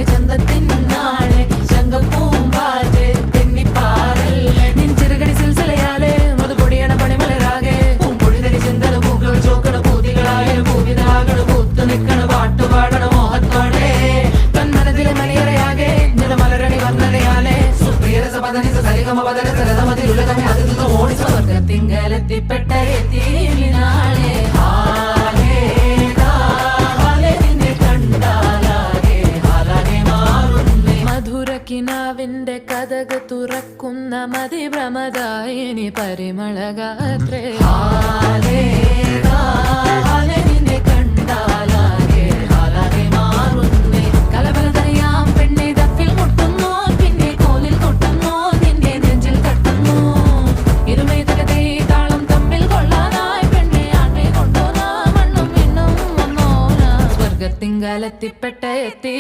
ചന്തത്തിൻ നാളെ ശംഖപ്പൂമ്പാറ്റ് തെന്നിപ്പാറല്ലേ നിൻ ചെറുകടി സിൽസിലയാലെ മധുപൊടിയണ പണിമലരാകെ പൂമ്പൊഴിതരി ചിന്തല പൂക്കൾ ചോക്കണ പൂതികളായ പൂവിതാകണ പൂത്തു നിൽക്കണ പാട്ടുപാടണ മോഹത്തോടെ തന്മനത്തിലെ മണിയറയാകെ നിറമലരണി വന്നതയാലെ സുപ്രിയരസ പദനിസ സരിഗമ പദന സരതമതിലുലകമേ അതിർന്നു ഓടിച്ച സ്വർഗത്തിങ്കലെത്തിപ്പെട്ട എത്തിനാളെ കിനാവിന്റെ കഥക് തുറക്കുന്ന മതിഭ്രമദായിനി പരിമളഗാത്രേ നിന്നെ കണ്ടാലാകെ ഹാലാകെ മാറുന്നേ കലബലതറിയാം പെണ്ണെ ദഫിൽ മുട്ടുന്നു പിന്നെ കോലിൽ കൊട്ടുന്നു നിന്നെ നെഞ്ചിൽ തട്ടുന്നു ഇരുമേ തകതേ താളം തമ്മിൽ കൊള്ളാനായി പെണ്ണെ ആണ്മേ കൊണ്ടോനാ മണ്ണും മിണ്ണും വന്നോനാ സ്വർഗത്തിങ്കലെത്തിപ്പെട്ട എത്തി